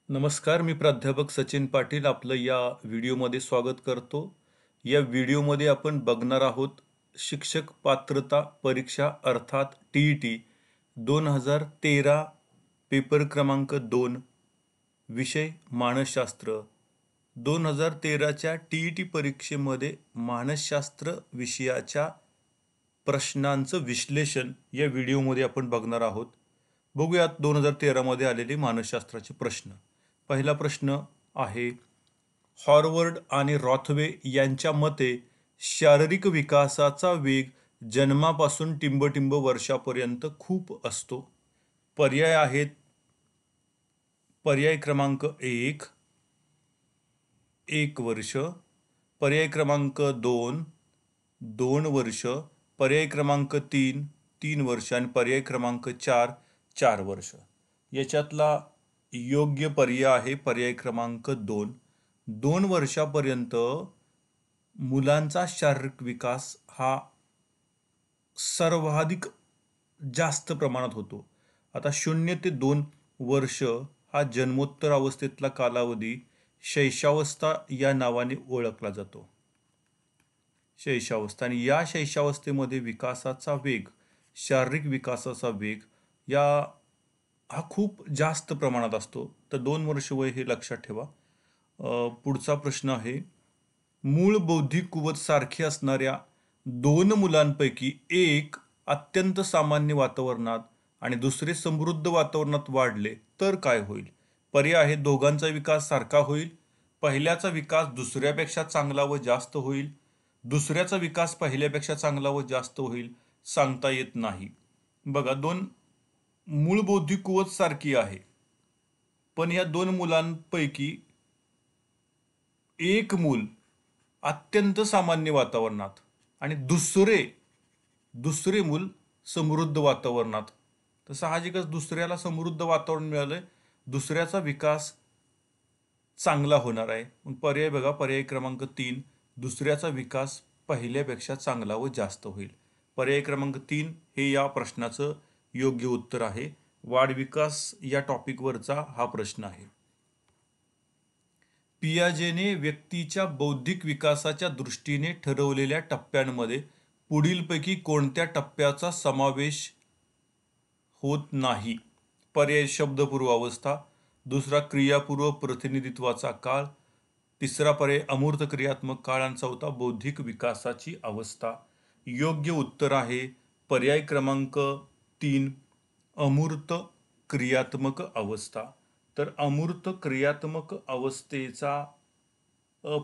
नमस्कार, मी प्राध्यापक सचिन पाटील आपलं या व्हिडिओमध्ये स्वागत करतो. या व्हिडिओमध्ये आपण बघणार आहोत शिक्षक पात्रता परीक्षा अर्थात TET 2013 पेपर क्रमांक 2 विषय मानसशास्त्र. 2013च्या TET परीक्षेमध्ये मानसशास्त्र विषयाच्या प्रश्नांचं विश्लेषण या व्हिडिओमध्ये आपण बघणार आहोत. बघूयात 2013 मध्ये आलेले मानसशास्त्राचे प्रश्न. पहिला प्रश्न आहे, हॉवर्ड आणि रॉथवे यांच्या मते शारीरिक विकासाचा वेग जन्मापासून टिंबटिंब वर्षापर्यंत खूप असतो. पर्याय आहेत, पर्याय क्रमांक 1 1 वर्ष, पर्याय क्रमांक 2 2 वर्ष, पर्याय क्रमांक 3 3 वर्ष आणि पर्याय क्रमांक 4 4 वर्ष. याच्यातला योग्य पर्याय आहे पर्याय क्रमांक 2. 2 वर्षापर्यंत मुलांचा शारीरिक विकास हा सर्वाधिक जास्त प्रमाणात होतो. आता 0 ते 2 वर्ष हा जन्मोत्तर अवस्थेतला कालावधी शैशवावस्था या नावाने ओळखला जातो. शैशवावस्था, आणि या शैशवावस्थेमध्ये विकासाचा वेग, शारीरिक विकासाचा वेग हा खूप जास्त प्रमाणात असतो. तर 2 वर्ष वय हे लक्षात ठेवा. पुढचा प्रश्न आहे, मूळ बौद्धिक कुवत सारखी असणाऱ्या 2 मुलांपैकी एक अत्यंत सामान्य वातावरणात आणि दुसरे समृद्ध वातावरणात वाढले तर काय होईल? पर्याय आहे, दोघांचा विकास सारखा होईल, पहिल्याचा विकास दुसऱ्यापेक्षा चांगला व जास्त होईल, दुसऱ्याचा विकास पहिल्यापेक्षा चांगला व जास्त होईल, सांगता येत नाही. बघा, 2 मूळ बौद्धिक कुवत सारखी आहे, पण या 2 मुलांपैकी एक मूल अत्यंत सामान्य वातावरणात आणि दुसरे मूल समृद्ध वातावरणात. तर साहजिकच दुसऱ्याला समृद्ध वातावरण मिळालंय, दुसऱ्याचा विकास चांगला होणार आहे. मग पर्याय बघा, पर्याय क्रमांक 3, दुसऱ्याचा विकास पहिल्यापेक्षा चांगला व जास्त होईल. पर्याय क्रमांक 3 हे या प्रश्नाचं योग्य उत्तर आहे. वाढ विकास या टॉपिकवरचा हा प्रश्न आहे. पियाजेने व्यक्तीच्या बौद्धिक विकासाच्या दृष्टीने ठरवलेल्या टप्प्यांमध्ये पुढीलपैकी कोणत्या टप्प्याचा समावेश होत नाही? पर्याय, शब्दपूर्व अवस्था, दुसरा क्रियापूर्व प्रतिनिधित्वाचा काळ, तिसरा पर्याय अमूर्त क्रियात्मक काळ आणि चौथा बौद्धिक विकासाची अवस्था. योग्य उत्तर आहे पर्याय क्रमांक 3, अमूर्त क्रियात्मक अवस्था. तर अमूर्त क्रियात्मक अवस्थेचा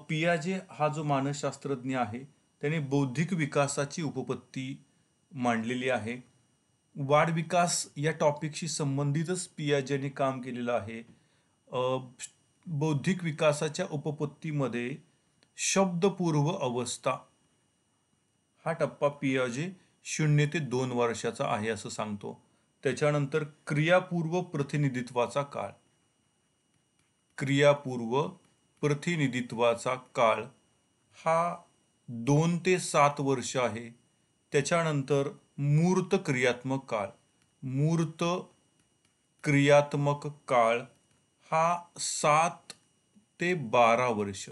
पियाजे हा जो मानसशास्त्रज्ञ आहे त्याने बौद्धिक विकासाची उपपत्ती मांडलेली आहे. वाढ विकास या टॉपिकशी संबंधितच पियाजेने काम केलेलं आहे. बौद्धिक विकासाच्या उपपत्तीमध्ये शब्दपूर्व अवस्था हा टप्पा पियाजे 0 ते 2 वर्षाचा आहे असं सांगतो. त्याच्यानंतर क्रियापूर्व प्रतिनिधित्वाचा काळ, क्रियापूर्व प्रतिनिधित्वाचा काळ हा 2 ते 7 वर्ष आहे. त्याच्यानंतर मूर्त क्रियात्मक काळ, मूर्त क्रियात्मक काळ हा 7 ते 12 वर्ष,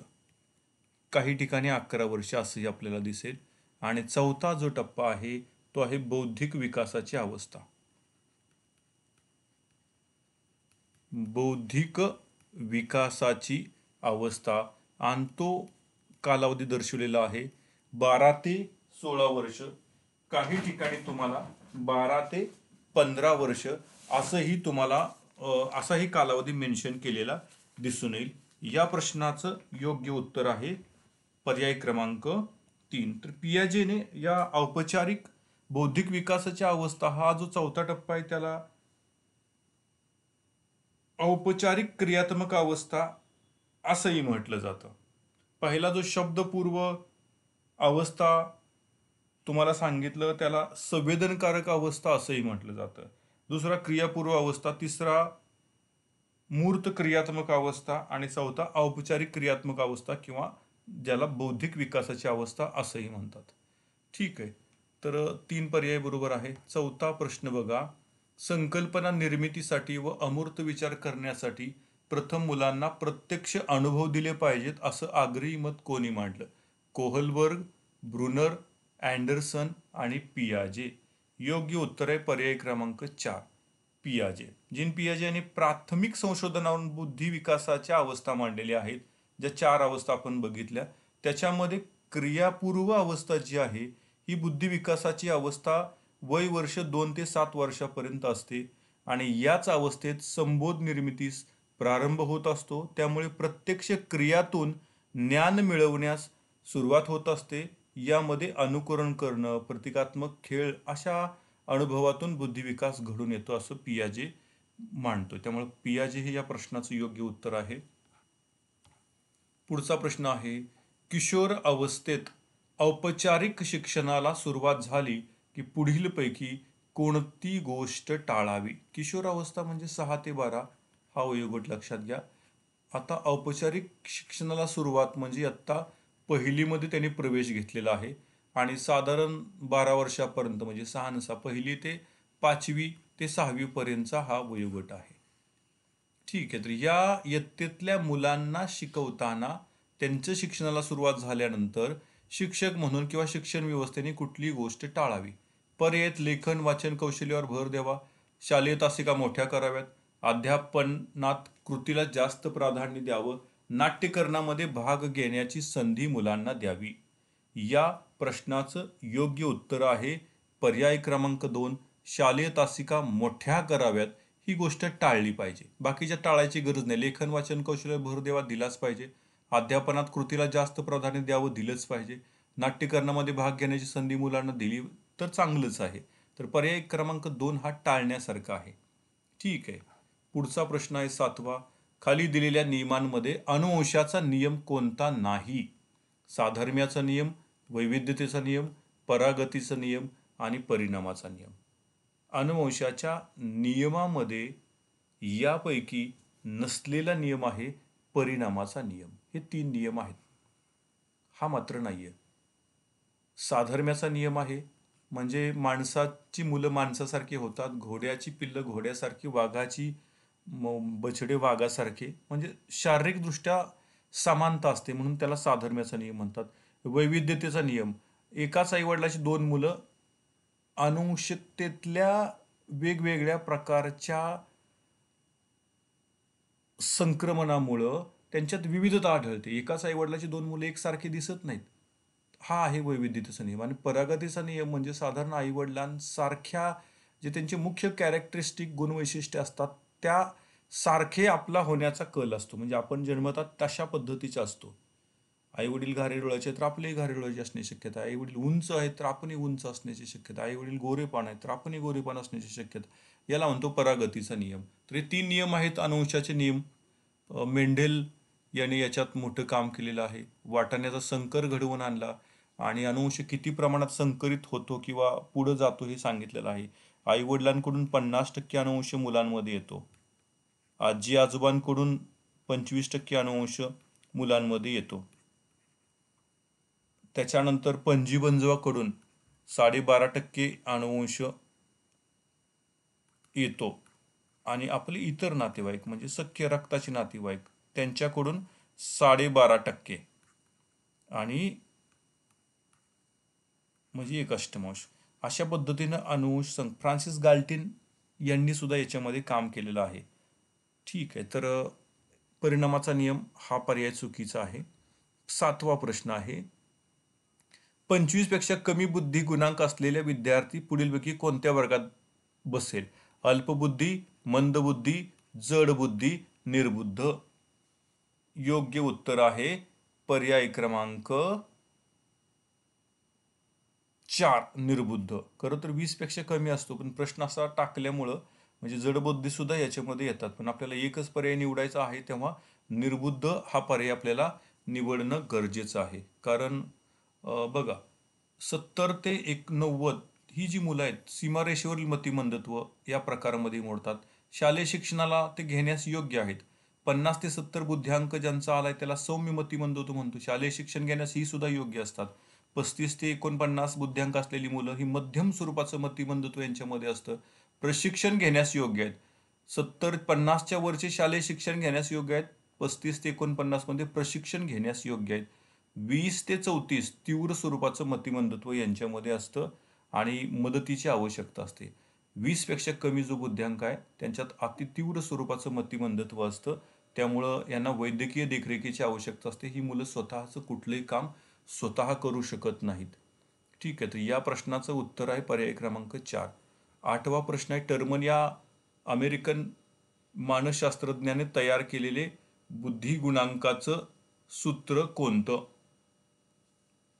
काही ठिकाणी 11 वर्ष असंही आपल्याला दिसेल. आणि चौथा जो टप्पा आहे तो आहे बौद्धिक विकासाची अवस्था. बौद्धिक विकासाची अवस्था आणि तो कालावधी दर्शवलेला आहे 12 ते 16 वर्ष, काही ठिकाणी तुम्हाला 12 ते 15 वर्ष असंही तुम्हाला असाही कालावधी मेन्शन केलेला दिसून येईल. या प्रश्नाचं योग्य उत्तर आहे पर्याय क्रमांक 3. तर पियाजेने या औपचारिक बौद्धिक विकासाच्या अवस्था हा जो चौथा टप्पा आहे त्याला औपचारिक क्रियात्मक अवस्था असंही म्हटलं जातं. पहिला जो शब्दपूर्व अवस्था तुम्हाला सांगितलं त्याला संवेदनकारक अवस्था असंही म्हटलं जातं. दुसरा क्रियापूर्व अवस्था, तिसरा मूर्त क्रियात्मक अवस्था आणि चौथा औपचारिक क्रियात्मक अवस्था किंवा ज्याला बौद्धिक विकासाची अवस्था असंही म्हणतात. ठीक आहे, तर 3 पर्याय बरोबर आहे. चौथा प्रश्न बघा, संकल्पना निर्मितीसाठी व अमूर्त विचार करण्यासाठी प्रथम मुलांना प्रत्यक्ष अनुभव दिले पाहिजेत असं आग्रही मत कोणी मांडलं? कोहलबर्ग, ब्रुनर, अँडरसन आणि पियाजे. योग्य उत्तर आहे पर्याय क्रमांक 4, पियाजे. जीन पियाजे यांनी प्राथमिक संशोधनावरून बुद्धी विकासाच्या अवस्था मांडलेल्या आहेत. ज्या 4 अवस्था आपण बघितल्या त्याच्यामध्ये क्रियापूर्व अवस्था जी आहे ही बुद्धी विकासाची अवस्था वय वर्ष 2 ते 7 वर्षापर्यंत असते आणि याच अवस्थेत संबोध निर्मितीस प्रारंभ होत असतो. त्यामुळे प्रत्यक्ष क्रियातून ज्ञान मिळवण्यास सुरुवात होत असते. यामध्ये अनुकरण करणं, प्रतिकात्मक खेळ अशा अनुभवातून बुद्धिविकास घडून येतो असं पियाजे मानतो. त्यामुळे पियाजे हे या प्रश्नाचं योग्य उत्तर आहे. पुढचा प्रश्न आहे, किशोर अवस्थेत औपचारिक शिक्षणाला सुरुवात झाली की पुढीलपैकी कोणती गोष्ट टाळावी? किशोर अवस्था म्हणजे 6 ते 12 हा वयोगट लक्षात घ्या. आता औपचारिक शिक्षणाला सुरुवात म्हणजे आत्ता पहिलीमध्ये त्यांनी प्रवेश घेतलेला आहे आणि साधारण 12 वर्षापर्यंत म्हणजे 6 पहिली ते 5वी ते 6वी पर्यंतचा हा वयोगट आहे. ठीक आहे. तर या इयत्तेतल्या मुलांना शिकवताना त्यांच्या शिक्षणाला सुरुवात झाल्यानंतर शिक्षक म्हणून किंवा शिक्षण व्यवस्थेने कुठली गोष्ट टाळावी? पर्यायात लेखन वाचन कौशल्यावर भर द्यावा, शालेय तासिका मोठ्या कराव्यात, अध्यापनात कृतीला जास्त प्राधान्य द्यावं, नाट्यकरणामध्ये भाग घेण्याची संधी मुलांना द्यावी. या प्रश्नाचं योग्य उत्तर आहे पर्याय क्रमांक 2, शालेय तासिका मोठ्या कराव्यात. ही गोष्ट टाळली पाहिजे. बाकीच्या टाळायची गरज नाही. लेखन वाचन कौशल्यावर भर द्यावा, दिलाच पाहिजे. अध्यापनात कृतीला जास्त प्राधान्य द्यावं, दिलंच पाहिजे. नाट्यकरणामध्ये भाग घेण्याची संधी मुलांना दिली तर चांगलंच आहे. तर पर्याय क्रमांक 2 हा टाळण्यासारखा आहे. ठीक आहे. पुढचा प्रश्न आहे 7वा. खाली दिलेल्या नियमांमध्ये अनुवंशाचा नियम कोणता नाही? साधर्म्याचा नियम, वैविध्यतेचा नियम, परागतीचा नियम आणि परिणामाचा नियम. अनुवंशाच्या नियमामध्ये यापैकी नसलेला नियम आहे परिणामाचा नियम. हे 3 नियम आहेत. हा मात्र नाहीये. साधर्म्याचा नियम आहे म्हणजे माणसाची मुलं माणसासारखी होतात, घोड्याची पिल्लं घोड्यासारखी, वाघाची बछडे वाघासारखे, म्हणजे शारीरिकदृष्ट्या समानता असते म्हणून त्याला साधर्म्याचा नियम म्हणतात. वैविध्यतेचा नियम, एकाच आईवडिलाची 2 मुलं अनुवंशिकतेतल्या वेगवेगळ्या प्रकारच्या संक्रमणामुळं त्यांच्यात विविधता आढळते. एकाच आईवडिलाची 2 मुलं एकसारखी दिसत नाहीत. हा आहे वैविध्यतेचा नियम. आणि परागतीचा नियम म्हणजे साधारण आईवडिलांसारख्या जे त्यांचे मुख्य कॅरेक्टरिस्टिक गुणवैशिष्ट्ये असतात त्या सारखे आपला होण्याचा कल असतो. म्हणजे आपण जन्मतात तशा पद्धतीचा असतो. आईवडील घारे डोळ्याचे तर आपलेही घारे डोळ्याचे असण्याची शक्यता आहे. आईवडील उंच आहेत तर आपणही उंच असण्याची शक्यता. आईवडील गोरेपान आहेत तर आपणही गोरेपान असण्याची शक्यता. याला म्हणतो परागतीचा नियम. तर हे 3 नियम आहेत अनुवंशाचे नियम. मेंढेल याने याच्यात मोठं काम केलेलं आहे. वाटाण्याचा संकर घडवून आणला आणि अनुवंश किती प्रमाणात संकरित होतो किंवा पुढे जातो हे सांगितलेलं आहे. आईवडिलांकडून 50% अनुवंश मुलांमध्ये येतो. आजी आजोबांकडून 25% अनुवंश मुलांमध्ये येतो. त्याच्यानंतर पणजीबंजवाकडून 12.5% अनुवंश येतो आणि आपले इतर नातेवाईक म्हणजे सख्य रक्ताचे नातेवाईक त्यांच्याकडून 12.5% आणि म्हणजे 1/8. अशा पद्धतीनं अनुवंश फ्रान्सिस गाल्टिन यांनी सुद्धा याच्यामध्ये काम केलेलं आहे. ठीक आहे. तर परिणामाचा नियम हा पर्याय चुकीचा आहे. 7वा प्रश्न आहे, 25 पेक्षा कमी बुद्धी गुणांक असलेल्या विद्यार्थी पुढीलपैकी कोणत्या वर्गात बसेल? अल्पबुद्धी, मंदबुद्धी, जडबुद्धी, निर्बुद्ध. योग्य उत्तर आहे पर्याय क्रमांक 4, निर्बुद्ध. खरं तर 20 पेक्षा कमी असतो पण प्रश्न असा टाकल्यामुळं म्हणजे जडबुद्धी सुद्धा याच्यामध्ये येतात. पण आपल्याला एकच पर्याय निवडायचा आहे तेव्हा निर्बुद्ध हा पर्याय आपल्याला निवडणं गरजेचं आहे. कारण बघा 70 ते 90 ही जी मुलं आहेत सीमारेषेवरील मतिमंदत्व या प्रकारामध्ये मोडतात. शालेय शिक्षणाला ते घेण्यास योग्य आहेत. 50 ते 70 बुद्ध्यांक ज्यांचा आलाय त्याला सौम्य मतिमंदत्व म्हणतो. शालेय शिक्षण घेण्यास ही सुद्धा योग्य असतात. 35 ते 49 बुद्ध्यांक असलेली मुलं ही मध्यम स्वरूपाचं मतिमंदत्व यांच्यामध्ये असतं. प्रशिक्षण घेण्यास योग्य आहेत. 50च्या वरचे शालेय शिक्षण घेण्यास योग्य आहेत. 35 ते 49 मध्ये प्रशिक्षण घेण्यास योग्य आहेत. 20 ते 34 तीव्र स्वरूपाचं मतिमंदत्व यांच्यामध्ये असतं आणि मदतीची आवश्यकता असते. 20 पेक्षा कमी जो बुद्ध्यांक आहे त्यांच्यात अतितीव्र स्वरूपाचं मतिमंदत्व असतं. त्यामुळं यांना वैद्यकीय देखरेखीची आवश्यकता असते. ही मुलं स्वतःचं कुठलंही काम स्वतः करू शकत नाहीत. ठीक आहे, तर या प्रश्नाचं उत्तर आहे पर्याय क्रमांक 4. 8वा प्रश्न आहे, टर्मन या अमेरिकन मानसशास्त्रज्ञाने तयार केलेले बुद्धिगुणांकाचं सूत्र कोणतं?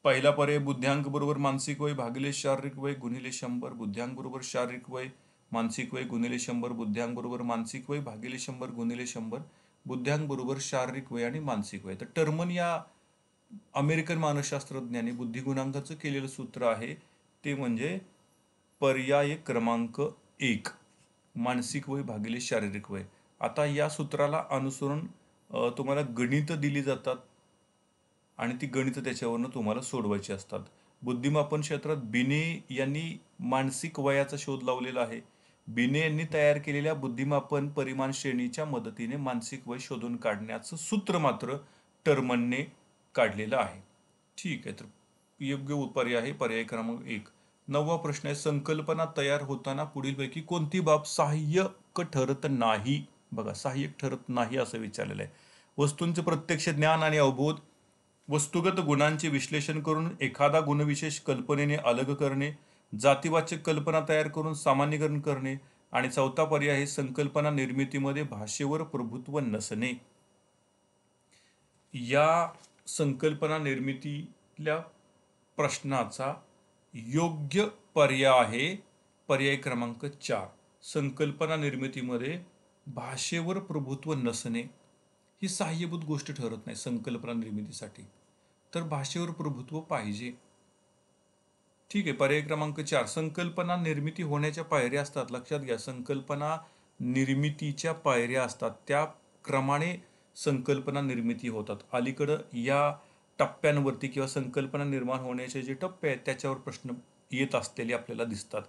पहिला पर्याय बुद्ध्यांक बरोबर मानसिक वय भागिले शारीरिक वय गुणिले 100. बुद्ध्यांक बरोबर शारीरिक वय मानसिक वय गुणिले 100. बुद्ध्यांक बरोबर मानसिक वय भागिले 100 गुणिले 100. बुद्ध्यांक बरोबर शारीरिक वय आणि मानसिक वय. तर टर्मन या अमेरिकन मानसशास्त्रज्ञाने बुद्धिगुणांकाचं केलेलं सूत्र आहे ते म्हणजे पर्याय क्रमांक 1, मानसिक वय भागिले शारीरिक वय. आता या सूत्राला अनुसरून तुम्हाला गणितं दिली जातात आणि ती गणितं त्याच्यावरनं तुम्हाला सोडवायची असतात. बुद्धिमापन क्षेत्रात बिने यांनी मानसिक वयाचा शोध लावलेला आहे. बिने यांनी तयार केलेल्या बुद्धिमापन परिमाण श्रेणीच्या मदतीने मानसिक वय शोधून काढण्याचं सूत्र मात्र टर्मनने काढलेलं आहे. ठीक आहे, तर योग्य पर्याय आहे पर्याय क्रमांक 1. 9वा प्रश्न आहे, संकल्पना तयार होताना पुढीलपैकी कोणती बाब सहाय्यक ठरत नाही? बघा, सहाय्यक ठरत नाही असं विचारलेलं आहे. वस्तूंचे प्रत्यक्ष ज्ञान आणि अवबोध, वस्तुगत गुणांचे विश्लेषण करून एखादा गुणविशेष कल्पनेने अलग करणे, जातीवाचक कल्पना तयार करून सामान्यीकरण करणे आणि चौथा पर्याय आहे संकल्पना निर्मितीमध्ये भाषेवर प्रभुत्व नसणे. या संकल्पना निर्मितीतल्या प्रश्नाचा योग्य पर्याय आहे पर्याय क्रमांक 4. संकल्पना निर्मितीमध्ये भाषेवर प्रभुत्व नसणे ही सहाय्यभूत गोष्ट ठरत नाही संकल्पना निर्मितीसाठी, तर भाषेवर प्रभुत्व पाहिजे. ठीक आहे, पर्याय क्रमांक 4. संकल्पना निर्मिती होण्याच्या पायऱ्या असतात. लक्षात घ्या, संकल्पना निर्मितीच्या पायऱ्या असतात, त्या क्रमाने संकल्पना निर्मिती होतात. अलीकडं या टप्प्यांवरती किंवा संकल्पना निर्माण होण्याचे जे टप्पे आहेत त्याच्यावर प्रश्न येत असलेले आपल्याला दिसतात.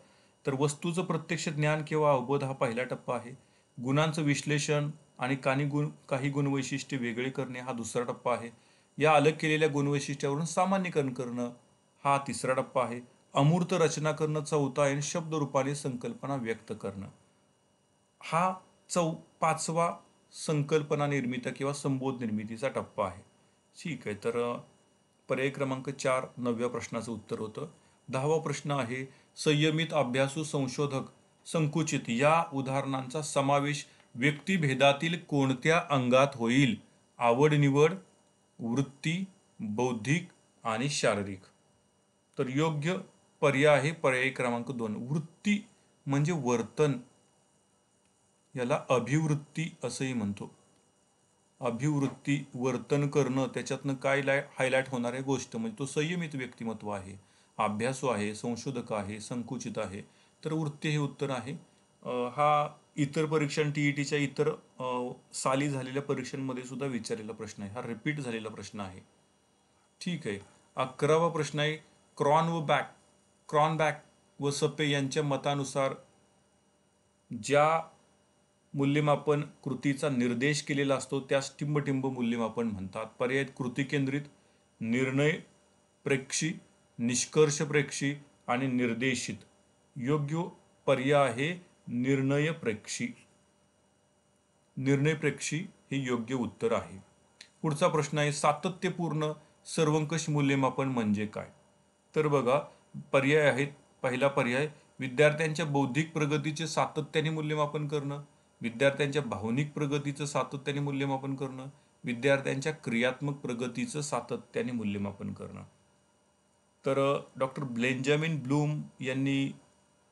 तर वस्तूचं प्रत्यक्ष ज्ञान किंवा अवबोध हा पहिला टप्पा आहे. गुणांचं विश्लेषण आणि काही गुणवैशिष्ट्ये वेगळे करणे हा दुसरा टप्पा आहे. या अलग केलेल्या गुणवैशिष्ट्यावरून सामान्यीकरण करणं हा तिसरा टप्पा आहे. अमूर्त रचना करणं चौथा आहे. शब्द रूपाने संकल्पना व्यक्त करणं हा 5वा संकल्पना निर्मिती किंवा संबोध निर्मितीचा टप्पा आहे. ठीक आहे, तर पर्याय क्रमांक 4 9व्या प्रश्नाचं उत्तर होतं. 10वा प्रश्न आहे, संयमित अभ्यासू संशोधक संकुचित या उदाहरणांचा समावेश व्यक्तिभेदातील कोणत्या अंगात होईल? आवड निवड, वृत्ती, बौद्धिक आणि शारीरिक. तर योग्य पर्याय आहे पर्याय क्रमांक 2. वृत्ती म्हणजे वर्तन, याला अभिवृत्ती असंही म्हणतो. अभिवृत्ती वर्तन करणं, त्याच्यातनं काय हायलाइट होणाऱ्या गोष्ट म्हणजे तो संयमित व्यक्तिमत्व आहे, अभ्यासू आहे, संशोधक आहे, संकुचित आहे. तर वृत्ती हे उत्तर आहे. हा इतर परीक्षण टीईटीच्या इतर साली झालेल्या परीक्षांमध्ये सुद्धा विचारलेला प्रश्न आहे. हा रिपीट झालेला प्रश्न आहे. ठीक आहे, 11वा प्रश्न आहे, क्रॉनबॅक व सप्पे यांच्या मतानुसार ज्या मूल्यमापन कृतीचा निर्देश केलेला असतो त्यास टिंबटिंब मूल्यमापन म्हणतात. पर्याय कृती केंद्रित, निर्णय प्रेक्षी, निष्कर्ष प्रेक्षी आणि निर्देशित. योग्य पर्याय आहे निर्णय प्रेक्षी. निर्णय प्रेक्षी हे योग्य उत्तर आहे. पुढचा प्रश्न आहे, सातत्यपूर्ण सर्वंकष मूल्यमापन म्हणजे काय? तर बघा, पर्याय आहेत. पहिला पर्याय, विद्यार्थ्यांच्या बौद्धिक प्रगतीचे सातत्याने मूल्यमापन करणं, विद्यार्थ्यांच्या भावनिक प्रगतीचं सातत्याने मूल्यमापन करणं, विद्यार्थ्यांच्या क्रियात्मक प्रगतीचं सातत्याने मूल्यमापन करणं. तर डॉक्टर बेंजामिन ब्लूम यांनी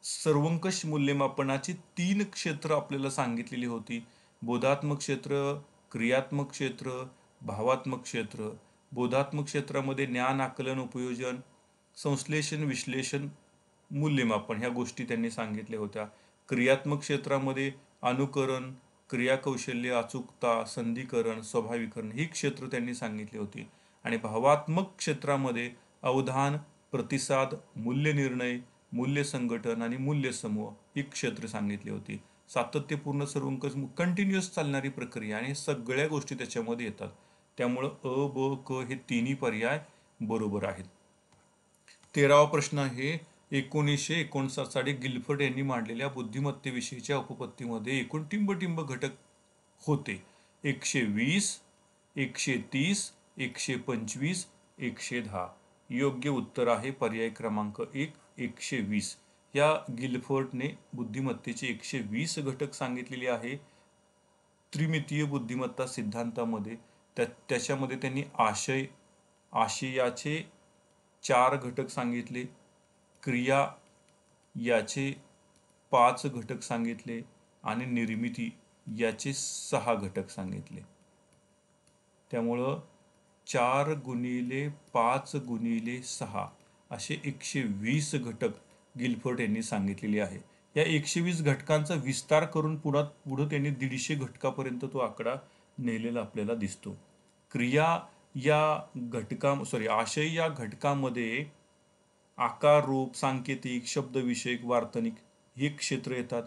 सर्वंकष मूल्यमापनाची 3 क्षेत्र आपल्याला सांगितलेली होती. बोधात्मक क्षेत्र, क्रियात्मक क्षेत्र, भावात्मक क्षेत्र. बोधात्मक क्षेत्रामध्ये ज्ञान, आकलन, उपयोजन, संश्लेषण, विश्लेषण, मूल्यमापन ह्या गोष्टी त्यांनी सांगितल्या होत्या. क्रियात्मक क्षेत्रामध्ये अनुकरण, क्रियाकौशल्य, अचूकता, संधिकरण, स्वाभाविकरण ही क्षेत्र त्यांनी सांगितली होती. आणि भावात्मक क्षेत्रामध्ये अवधान, प्रतिसाद, मूल्य निर्णय, मूल्य संघटन आणि मूल्य समूह ही क्षेत्र सांगितली होती. सातत्यपूर्ण सर्वंकष कंटिन्युअस चालणारी प्रक्रिया आणि सगळ्या गोष्टी त्याच्यामध्ये येतात. त्यामुळं अ, ब, क हे तिन्ही पर्याय बरोबर आहेत. 13वा प्रश्न आहे, 1959 साली गिलफर्ड यांनी मांडलेल्या बुद्धिमत्तेविषयीच्या उपपत्तीमध्ये एकूण टिंब घटक होते. 120, 130, 125, 110. योग्य उत्तर आहे पर्याय क्रमांक 1, 120. या गिलफर्डने बुद्धिमत्तेचे 120 घटक सांगितलेले आहे. त्रिमितीय बुद्धिमत्ता सिद्धांतामध्ये त्याच्यामध्ये त्यांनी आशयाचे 4 घटक सांगितले, क्रिया याचे 5 घटक सांगितले आणि निर्मिती याचे 6 घटक सांगितले. त्यामुळं 4 गुणिले 5 गुणिले 6 असे 120 घटक गिलफर्ड यांनी सांगितलेले आहे. या 120 घटकांचा विस्तार करून पुढं त्यांनी 150 घटकापर्यंत तो आकडा नेलेला आपल्याला दिसतो. आशय या घटकामध्ये आकार, रूप, सांकेतिक, शब्दविषयक, वार्तनिक हे क्षेत्र येतात.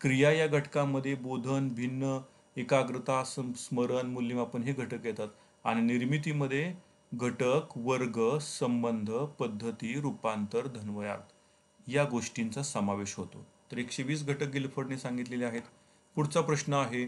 क्रिया या घटकामध्ये बोधन, भिन्न, एकाग्रता, स्मरण, मूल्यमापन हे घटक येतात. आणि निर्मितीमध्ये घटक, वर्ग, संबंध, पद्धती, रूपांतर, धन्वयार्थ या गोष्टींचा समावेश होतो. तर 120 घटक गिलफर्डने सांगितलेले आहेत. पुढचा प्रश्न आहे,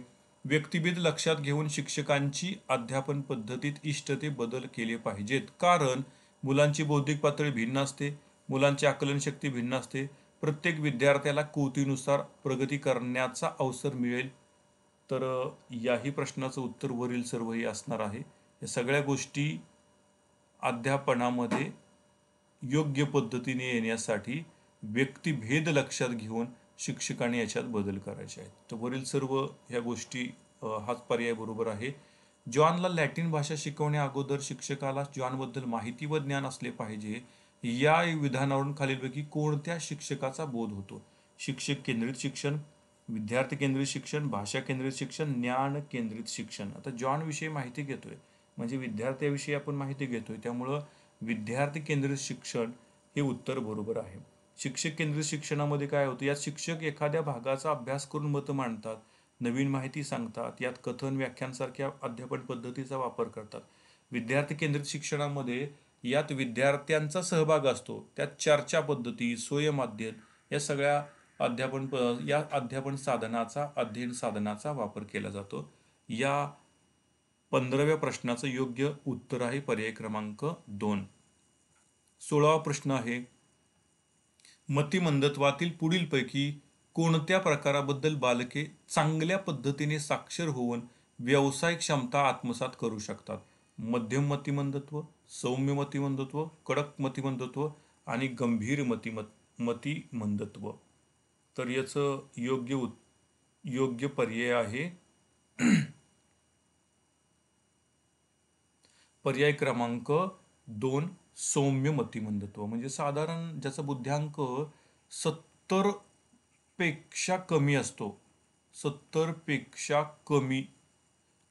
व्यक्तिभेद लक्षात घेऊन शिक्षकांची अध्यापन पद्धतीत इष्ट ते बदल केले पाहिजेत. कारण मुलांची बौद्धिक पातळी भिन्न असते, मुलांची आकलनशक्ती भिन्न असते. प्रत्येक विद्यार्थ्याला कुवतीनुसार प्रगती करण्याचा अवसर मिळेल. तर याही प्रश्नाचं उत्तर वरील सर्वही असणार आहे. या सगळ्या गोष्टी अध्यापनामध्ये योग्य पद्धतीने येण्यासाठी व्यक्तिभेद लक्षात घेऊन शिक्षकांनी याच्यात बदल करायचे आहेत. तर वरील सर्व ह्या गोष्टी हाच पर्याय बरोबर आहे. जॉनला लॅटिन भाषा शिकवण्या अगोदर शिक्षकाला जॉनबद्दल माहिती व ज्ञान असले पाहिजे. या विधानावरून खालीलपैकी कोणत्या शिक्षकाचा बोध होतो? शिक्षक केंद्रित शिक्षण, विद्यार्थी केंद्रित शिक्षण, भाषा केंद्रित शिक्षण, ज्ञान केंद्रित शिक्षण. आता जॉन विषयी माहिती घेतोय म्हणजे विद्यार्थ्याविषयी आपण माहिती घेतोय, त्यामुळं विद्यार्थी केंद्रित शिक्षण हे उत्तर बरोबर आहे. शिक्षक केंद्रित शिक्षणामध्ये काय होतं, यात शिक्षक एखाद्या भागाचा अभ्यास करून मतं मांडतात, नवीन माहिती सांगतात, यात कथन, व्याख्यानसारख्या अध्यापन पद्धतीचा वापर करतात. विद्यार्थी केंद्रित शिक्षणामध्ये यात विद्यार्थ्यांचा सहभाग असतो, त्यात चर्चा पद्धती, स्वयंअध्ययन या सगळ्या अध्यापन अध्ययन साधनाचा वापर केला जातो. या 15व्या प्रश्नाचं योग्य उत्तर आहे पर्याय क्रमांक 2. 16वा प्रश्न आहे, मतिमंदत्वातील पुढीलपैकी कोणत्या प्रकाराबद्दल बालके चांगल्या पद्धतीने साक्षर होऊन व्यावसायिक क्षमता आत्मसात करू शकतात? मध्यम मतिमंदत्व, सौम्य मतिमंदत्व, कडक मतिमंदत्व आणि गंभीर मतिमंदत्व. तर याचं योग्य पर्याय आहे पर्याय क्रमांक 2, सौम्य मतिमंदत्व. म्हणजे साधारण ज्याचा बुद्ध्यांक 70 पेक्षा कमी असतो, 70 पेक्षा कमी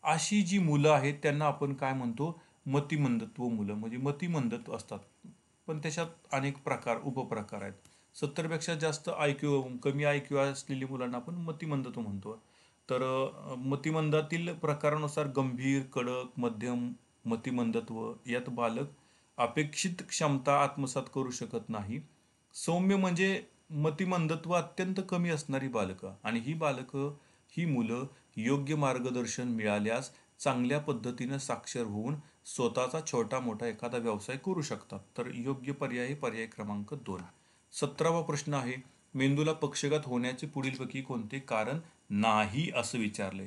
अशी जी मुलं आहेत त्यांना आपण काय म्हणतो, मतिमंदत्व मुलं. म्हणजे मतिमंदत्व असतात, पण त्याच्यात अनेक उपप्रकार आहेत. 70 पेक्षा जास्त कमी IQ असलेली मुलांना आपण मतिमंदत्व म्हणतो. तर मतिमंदातील प्रकारानुसार गंभीर, कडक, मध्यम मतिमंदत्व यात बालक अपेक्षित क्षमता आत्मसात करू शकत नाही. सौम्य म्हणजे मतिमंदत्व अत्यंत कमी असणारी बालकं, आणि ही मुलं योग्य मार्गदर्शन मिळाल्यास चांगल्या पद्धतीनं साक्षर होऊन स्वतःचा छोटा मोठा एखादा व्यवसाय करू शकतात. तर योग्य पर्याय पर्याय क्रमांक 2. 17वा प्रश्न आहे, मेंदूला पक्षघात होण्याचे पुढीलपैकी कोणते कारण नाही असं विचारले?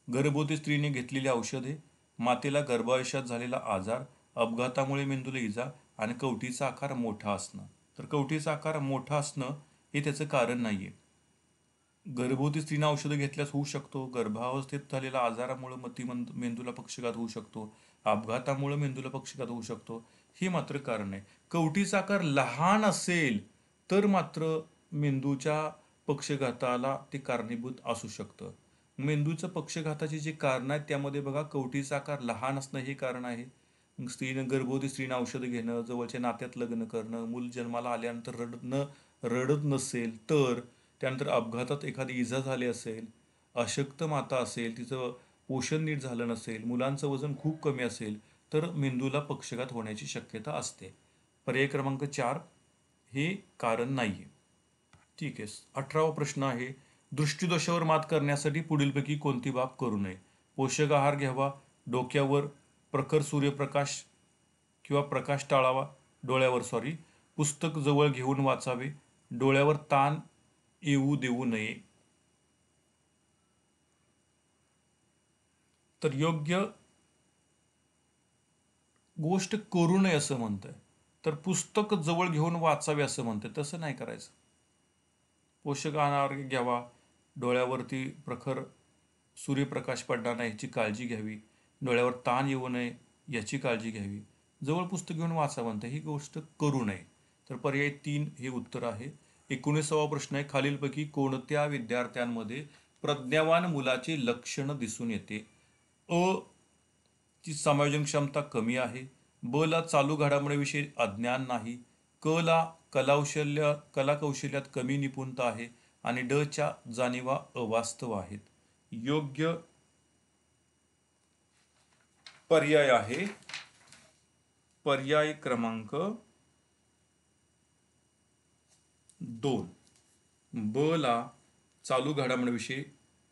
गर्भवती स्त्रीने घेतलेली औषधे, मातेला गर्भाशयात झालेला आजार, अपघातामुळे मेंदूला इजा आणि कवटीचा आकार मोठा असणं. तर कवटीचा आकार मोठा असणं हे त्याचं कारण नाहीये. गर्भवती स्त्रीने औषधं घेतल्यास होऊ शकतो, गर्भावस्थेत झालेल्या आजारामुळे मेंदूला पक्षघात होऊ शकतो, अपघातामुळे मेंदूला पक्षघात होऊ शकतो, हे मात्र कारण आहे. कवटीचा आकार लहान असेल तर मात्र मेंदूच्या पक्षघाताला ते कारणीभूत असू शकतं. मेंदूचं पक्षघाताची जी कारण आहेत त्यामध्ये बघा, कवटीचा आकार लहान असणं हे कारण आहे. गर्भवती स्त्रीनं औषधं घेणं, जवळच्या नात्यात लग्न करणं, मूल जन्माला आल्यानंतर रडत नसेल तर, त्यानंतर अपघातात एखादी इजा झाली असेल, अशक्त माता असेल, तिचं पोषण नीट झालं नसेल, मुलांचं वजन खूप कमी असेल, तर मेंदूला पक्षाघात होण्याची शक्यता असते. पर्याय क्रमांक 4 हे कारण नाहीये. ठीक आहे. 18वा प्रश्न आहे, दृष्टीदोषावर मात करण्यासाठी पुढीलपैकी कोणती बाब करू नये? पोषक आहार घ्यावा, डोक्यावर प्रखर सूर्यप्रकाश किंवा प्रकाश टाळावा, डोळ्यावर सॉरी, पुस्तक जवळ घेऊन वाचावे, डोळ्यावर ताण येऊ देऊ नये. तर योग्य गोष्ट करू नये असं म्हणतंय. तर पुस्तक जवळ घेऊन वाचावे असं म्हणतंय. तसं नाही करायचं. पोषक आहार घ्यावा, डोळ्यावरती प्रखर सूर्यप्रकाश पडणार नाही याची काळजी घ्यावी, डोळ्यावर ताण येऊ नये याची काळजी घ्यावी, जवळ पुस्तक घेऊन वाचा म्हणतं, ही गोष्ट करू नये. तर पर्याय 3 हे उत्तर आहे. 19वा प्रश्न आहे, खालीलपैकी कोणत्या विद्यार्थ्यांमध्ये प्रज्ञावान मुलाचे लक्षण दिसून येते? अ ची समायोजन क्षमता कमी आहे, ब ला चालू घडामोडीविषयी अज्ञान नाही, क ला कलाकौशल्यात कमी निपुणता आहे आणि ड च्या जाणीवा अवास्तव आहेत. योग्य पर्याय आहे पर्याय क्रमांक 2. ब ला चालू घडामोडीविषयी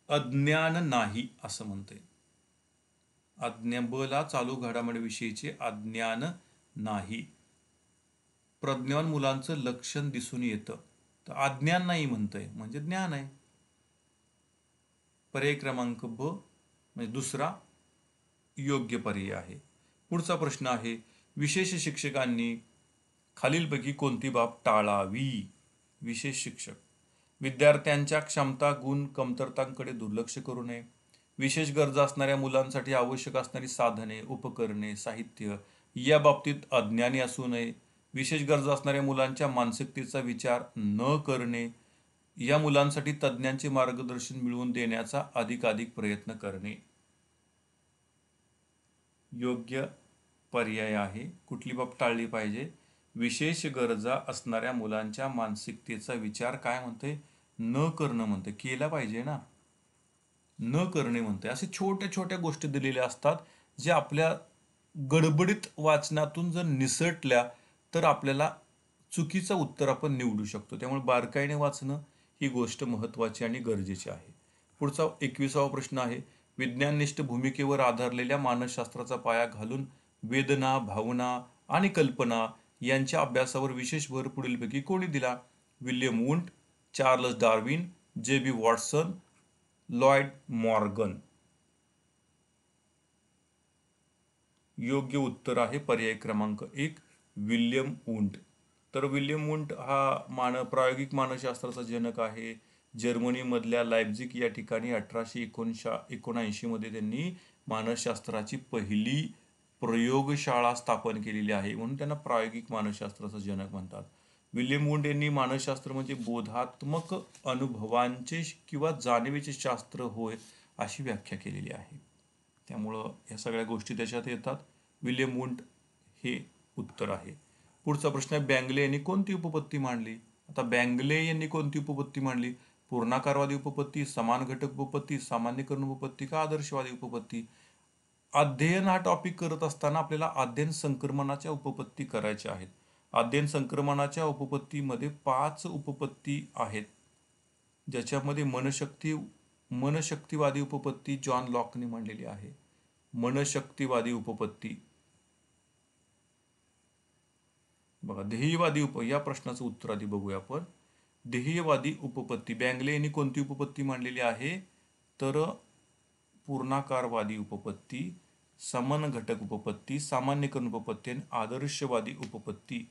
अज्ञान नाही असं म्हणते. ब ला चालू घडामोडीविषयीचे अज्ञान नाही. प्रज्ञावान मुलांचं लक्षण दिसून येतं, तर अज्ञान नाही म्हणतंय म्हणजे ज्ञान आहे. पर्याय क्रमांक ब म्हणजे दुसरा योग्य पर्याय आहे. पुढचा प्रश्न आहे, विशेष शिक्षकांनी खालीलपैकी कोणती बाब टाळावी? विशेष शिक्षक विद्यार्थ्यांच्या क्षमता गुण कमतरतांकडे दुर्लक्ष करू नये, विशेष गरजा असणाऱ्या मुलांसाठी आवश्यक असणारी साधने उपकरणे साहित्य या बाबतीत अज्ञानी असू नये, विशेष गरजा असणाऱ्या मुलांच्या मानसिकतेचा विचार न करणे, या मुलांसाठी तज्ज्ञांचे मार्गदर्शन मिळवून देण्याचा अधिकाधिक प्रयत्न करणे. योग्य पर्याय आहे. कुठली बाब टाळली पाहिजे? विशेष गरजा असणाऱ्या मुलांच्या मानसिकतेचा विचार काय म्हणते? न करणं म्हणते. केला पाहिजे ना, न करणे म्हणते. असे छोट्या छोट्या गोष्टी दिलेल्या असतात जे आपल्या गडबडीत वाचनातून जर निसटल्या तर आपल्याला चुकीचं उत्तर आपण निवडू शकतो. त्यामुळे बारकाईने वाचणं ही गोष्ट महत्त्वाची आणि गरजेची आहे. पुढचा 21वा प्रश्न आहे, विज्ञाननिष्ठ भूमिकेवर आधारलेल्या मानसशास्त्राचा पाया घालून वेदना भावना आणि कल्पना यांच्या अभ्यासावर विशेष भर पुढीलपैकी कोणी दिला? विल्यम वुंट, चार्ल्स डार्विन, जे बी वॉटसन, लॉयड मॉर्गन. योग्य उत्तर आहे पर्याय क्रमांक 1 विल्यम वुंट. तर विल्यम वुंट हा प्रायोगिक मानसशास्त्राचा जनक आहे. जर्मनीमधल्या लायप्झिग या ठिकाणी 1879 मध्ये त्यांनी मानसशास्त्राची पहिली प्रयोगशाळा स्थापन केलेली आहे, म्हणून त्यांना प्रायोगिक मानसशास्त्राचा जनक म्हणतात. विल्यम वुंट यांनी मानसशास्त्र म्हणजे बोधात्मक अनुभवांचे किंवा जाणीवेचे शास्त्र होय अशी व्याख्या केलेली आहे. त्यामुळं या सगळ्या गोष्टी त्याच्यात येतात. विल्यम वुंट हे उत्तर आहे. पुढचा प्रश्न आहे, बँगले यांनी कोणती उपपत्ती मांडली? आता बँगले यांनी कोणती उपपत्ती मांडली? पूर्णाकारवादी उपपत्ती, समान घटक उपपत्ती, सामान्यीकरण उपपत्ती का आदर्शवादी उपपत्ती? अध्ययन हा टॉपिक करत असताना आपल्याला अध्ययन संक्रमणाच्या उपपत्ती करायच्या आहेत. अध्ययन संक्रमणाच्या उपपत्तीमध्ये 5 उपपत्ती आहेत, ज्याच्यामध्ये मनशक्तिवादी उपपत्ती जॉन लॉकने मांडलेली आहे. मनशक्तिवादी उपपत्ती बघा. ध्येयवादी या प्रश्नाचं उत्तर आधी बघूया आपण. ध्येयवादी उपपत्ती बँगले यांनी कोणती उपपत्ती मांडलेली आहे? तर पूर्णाकारवादी उपपत्ती, समान घटक उपपत्ती, सामान्यीकरण उपपत्ती आणि आदर्शवादी उपपत्ती.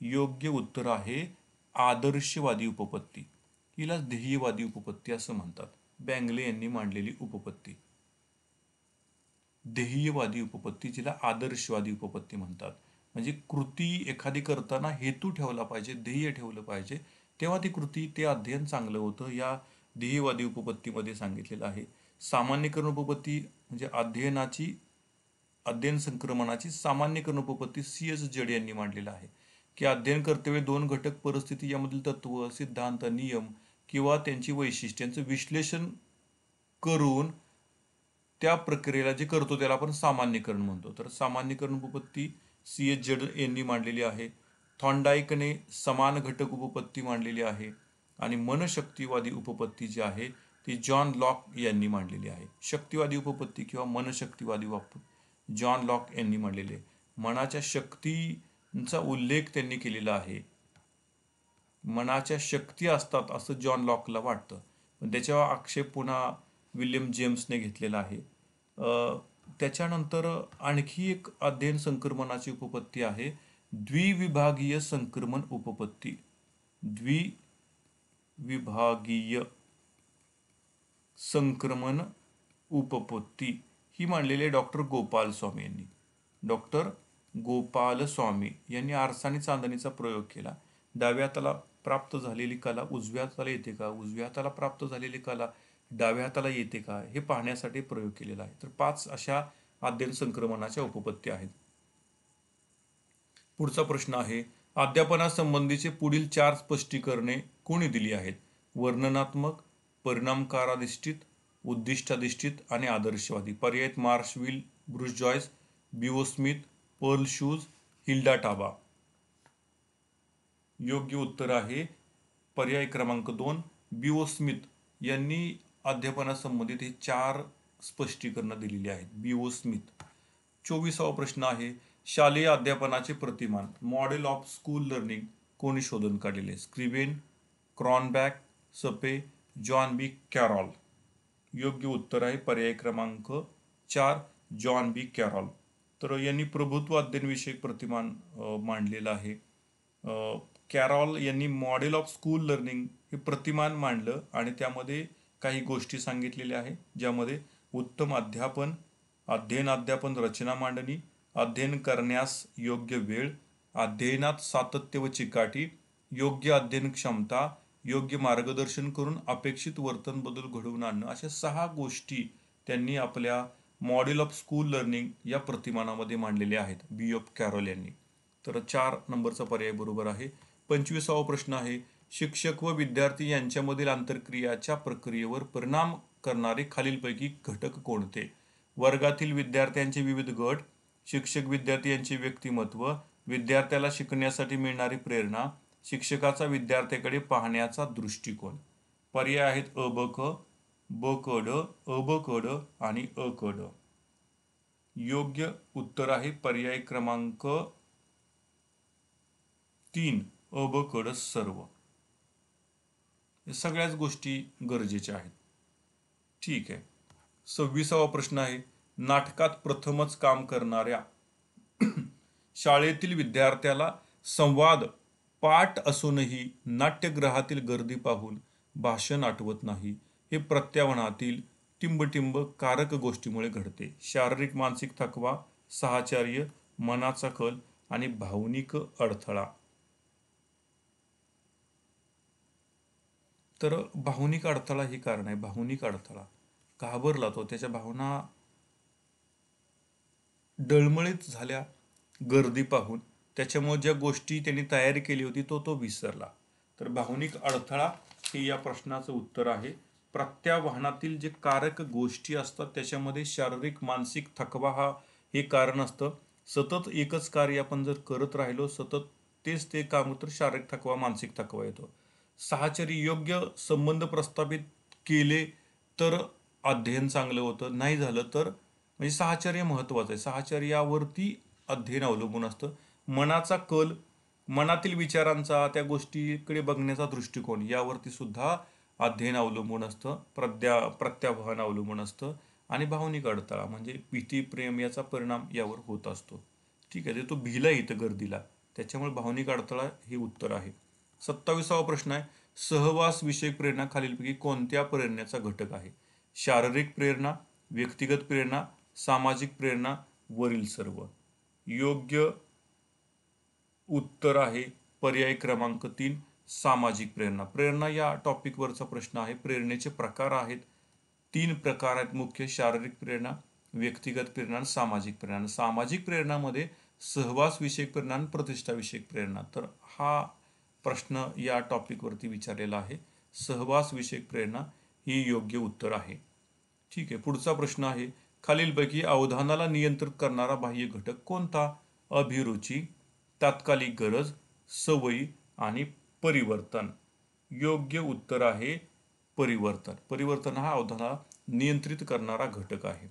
योग्य उत्तर आहे आदर्शवादी उपपत्ती. हिला ध्येयवादी उपपत्ती असं म्हणतात. बँगले यांनी मांडलेली उपपत्ती ध्येयवादी उपपत्ती, जिला आदर्शवादी उपपत्ती म्हणतात. म्हणजे कृती एखादी करताना हेतू ठेवला पाहिजे, ध्येय ठेवलं पाहिजे, तेव्हा ती कृती ते अध्ययन चांगलं होतं, या ध्येयवादी उपपत्तीमध्ये सांगितलेलं आहे. सामान्यीकरण उपपत्ती म्हणजे अध्ययन संक्रमणाची सामान्यीकरण उपपत्ती CS जड यांनी मांडलेलं आहे की अध्ययन करतेवेळी 2 घटक परिस्थिती यामधील तत्व सिद्धांत नियम किंवा त्यांची वैशिष्ट्यांचं विश्लेषण करून त्या प्रक्रियेला जे करतो त्याला आपण सामान्यीकरण म्हणतो. तर सामान्यीकरण उपपत्ती C.H. जड यांनी मांडलेली आहे. थॉर्नडाईकने समान घटक उपपत्ती मांडलेली आहे आणि मनशक्तिवादी उपपत्ती जी आहे ती जॉन लॉक यांनी मांडलेली आहे. शक्तिवादी उपपत्ती किंवा मनशक्तिवादी जॉन लॉक यांनी मांडलेली आहे. मनाच्या शक्तींचा उल्लेख त्यांनी केलेला आहे. मनाच्या शक्ती असतात असं जॉन लॉकला वाटतं, पण त्याच्यावर आक्षेप पुन्हा विल्यम जेम्सने घेतलेला आहे. त्याच्यानंतर आणखी एक अध्ययन संक्रमणाची उपपत्ती आहे द्विविभागीय संक्रमण उपपत्ती. द्विविभागीय संक्रमण उपपत्ती ही मांडलेली डॉक्टर गोपाल स्वामी यांनी. डॉक्टर गोपाल स्वामी यांनी आरसा आणि चांदणीचा प्रयोग केला. डाव्या हाताला प्राप्त झालेली कला उजव्या हाताला येते का, उजव्या हाताला प्राप्त झालेली कला डाव्या हाताला येते का, हे पाहण्यासाठी प्रयोग केलेला आहे. तर 5 अशा अध्ययन संक्रमणाच्या उपपत्ती आहेत. पुढचा प्रश्न आहे अध्यापनासंबंधीचे पुढील 4 स्पष्टीकरणे कोणी दिली आहेत? वर्णनात्मक, परिणामकाराधिष्ठित, उद्दिष्टाधिष्ठित आणि आदर्शवादी. पर्याय मार्शविल, ब्रुस जॉयस, बिओ स्मिथ, पर्ल शूज, हिल्डा टाबा. योग्य उत्तर आहे पर्याय क्रमांक 2 बिओ स्मिथ यांनी अध्यापनासंबंधित हे 4 स्पष्टीकरणं दिलेली आहेत. बिओ स्मिथ. 24वा प्रश्न आहे शालेय अध्यापनाचे प्रतिमान मॉडेल ऑफ स्कूल लर्निंग कोणी शोधून काढलेले? स्क्रिबेन, क्रॉनबॅक, सपे, जॉन बी कॅरॉल. योग्य उत्तर आहे पर्याय क्रमांक 4 जॉन बी कॅरॉल. तर यांनी प्रभुत्व अध्ययन विषयक प्रतिमान मांडलेलं आहे. कॅरॉल यांनी मॉडेल ऑफ स्कूल लर्निंग हे प्रतिमान मांडलं आणि त्यामध्ये काही गोष्टी सांगितलेल्या आहे, ज्यामध्ये उत्तम अध्यापन, अध्ययन रचना मांडणी, अध्ययन करण्यास योग्य वेळ, अध्ययनात सातत्य व चिकाटी, योग्य अध्ययन क्षमता, योग्य मार्गदर्शन करून अपेक्षित वर्तन बदल घडवून आणणं, अशा 6 गोष्टी त्यांनी आपल्या मॉडेल ऑफ स्कूल लर्निंग या प्रतिमानामध्ये मांडलेल्या आहेत B.F. कॅरॉल यांनी. तर 4 नंबरचा पर्याय बरोबर आहे. 25वा प्रश्न आहे शिक्षक व विद्यार्थी यांच्यामधील आंतरक्रियाच्या प्रक्रियेवर परिणाम करणारे खालीलपैकी घटक कोणते? वर्गातील विद्यार्थ्यांचे विविध गट, शिक्षक विद्यार्थी यांचे व्यक्तिमत्व, विद्यार्थ्याला शिकण्यासाठी मिळणारी प्रेरणा, शिक्षकाचा विद्यार्थ्याकडे पाहण्याचा दृष्टिकोन. पर्याय आहेत अ ब क, ब क ड, अ ब क ड आणि अ क ड. योग्य उत्तर आहे पर्याय क्रमांक 3 अ ब क ड सर्व. या सगळ्याच गोष्टी गरजेच्या आहेत. ठीक आहे. 26वा प्रश्न आहे नाटकात प्रथमच काम करणाऱ्या शाळेतील विद्यार्थ्याला संवाद पाठ असूनही नाट्यगृहातील गर्दी पाहून भाषण आठवत नाही, हे प्रत्याव्हानातील टिंबटिंब कारक गोष्टीमुळे घडते. शारीरिक मानसिक थकवा, साहचर्य, मनाचा कल आणि भावनिक अडथळा. तर भावनिक अडथळा ही कारण आहे. भावनिक अडथळा, घाबरला तो, त्याच्या भावना डळमळीत झाल्या गर्दी पाहून, त्याच्यामुळे ज्या गोष्टी त्यांनी तयारी केली होती तो विसरला. तर भावनिक अडथळा हे या प्रश्नाचं उत्तर आहे. प्रत्याव्हानातील जे कारक गोष्टी असतात त्याच्यामध्ये शारीरिक मानसिक थकवा हे कारण असतं. सतत एकच कार्य आपण जर करत राहिलो, सतत तेच ते काम, तर शारीरिक थकवा, मानसिक थकवा येतो. साहचर्य, योग्य संबंध प्रस्थापित केले तर अध्ययन चांगलं होतं, नाही झालं तर म्हणजे साहचर्य महत्वाचं आहे. साहचर्यावरती अध्ययन अवलंबून असतं. मनाचा कल, मनातील विचारांचा, त्या गोष्टीकडे बघण्याचा दृष्टिकोन यावरती सुद्धा अध्ययन अवलंबून असतं. प्रत्याव्हान अवलंबून असतं. आणि भावनिक अडथळा म्हणजे भीती, प्रेम याचा परिणाम यावर होत असतो. ठीक आहे. तो भिला इथं गर्दीला, त्याच्यामुळे भावनिक अडथळा हे उत्तर आहे. 27वा प्रश्न आहे सहवास विषयक प्रेरणा खालीलपैकी कोणत्या प्रेरणेचा घटक आहे? शारीरिक प्रेरणा, व्यक्तिगत प्रेरणा, सामाजिक प्रेरणा, वरील सर्व. योग्य उत्तर आहे पर्याय क्रमांक 3 सामाजिक प्रेरणा. प्रेरणा या टॉपिकवरचा प्रश्न आहे. प्रेरणेचे प्रकार आहेत, 3 प्रकार आहेत मुख्य: शारीरिक प्रेरणा, व्यक्तिगत प्रेरणा आणि सामाजिक प्रेरणा. सामाजिक प्रेरणामध्ये सहवास विषयक प्रेरणा आणि प्रतिष्ठा विषयक प्रेरणा. तर हा प्रश्न या टॉपिकवरती विचारलेला आहे. सहवास विषयक प्रेरणा ही योग्य उत्तर आहे. ठीक आहे. पुढचा प्रश्न आहे, खालीलपैकी अवधानाला नियंत्रित करणारा बाह्य घटक कोणता? अभिरुची, तात्कालिक गरज, सवयी आणि परिवर्तन. योग्य उत्तर आहे परिवर्तन. परिवर्तन हा अवधानाला नियंत्रित करणारा घटक आहे.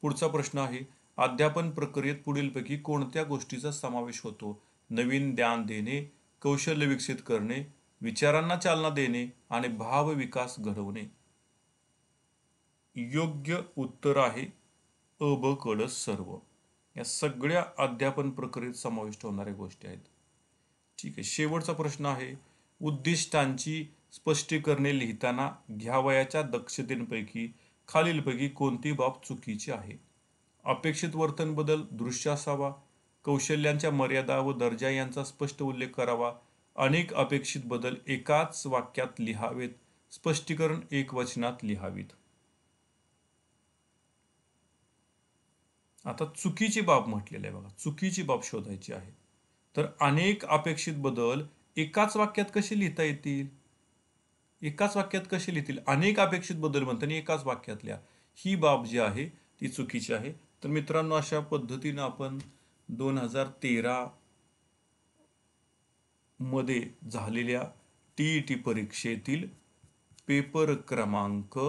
पुढचा प्रश्न आहे, अध्यापन प्रक्रियेत पुढीलपैकी कोणत्या गोष्टीचा समावेश होतो? नवीन ज्ञान देणे, कौशल्य विकसित करणे, विचारांना चालना देणे आणि भाव विकास घडवणे. योग्य उत्तर आहे अ ब क ड सर्व. या सगळ्या अध्यापन प्रक्रियेत समाविष्ट होणाऱ्या गोष्टी आहेत. ठीक आहे. शेवटचा प्रश्न आहे, उद्दिष्टांची स्पष्टीकरणे लिहिताना घ्यावयाच्या दक्षतेपैकी खालीलपैकी कोणती बाब चुकीची आहे? अपेक्षित वर्तन बदल दृश्य असावा, कौशल्यांच्या मर्यादा व दर्जा यांचा स्पष्ट उल्लेख करावा, अनेक अपेक्षित बदल एकाच वाक्यात लिहावेत, स्पष्टीकरण एकवचनात लिहावीत. आता चुकीची बाब म्हटलेली आहे बघा. चुकीची बाब शोधायची आहे. तर अनेक अपेक्षित बदल एकाच वाक्यात कसे लिहिता येतील? एकाच वाक्यात कसे लिहितील? अनेक अपेक्षित बदल म्हणताना एकाच वाक्यात लिहा. ही बाब जी आहे ती चुकीची आहे. तर मित्रांनो, अशा पद्धतीनं आपण 2013 मध्ये झालेल्या TET परीक्षेतील पेपर क्रमांक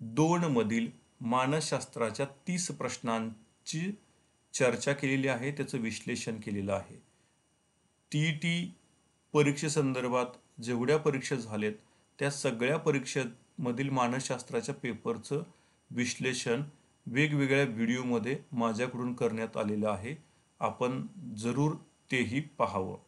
2 मधील मानसशास्त्राच्या 30 प्रश्नांची चर्चा केलेली आहे, त्याचं विश्लेषण केलेलं आहे. TET परीक्षेसंदर्भात जेवढ्या परीक्षा झाल्यात त्या सगळ्या परीक्षेमधील मानसशास्त्राच्या पेपरचं विश्लेषण वेगवेगळ्या व्हिडिओमध्ये माझ्याकडून करण्यात आलेलं आहे. आपण जरूर तेही पाहावं.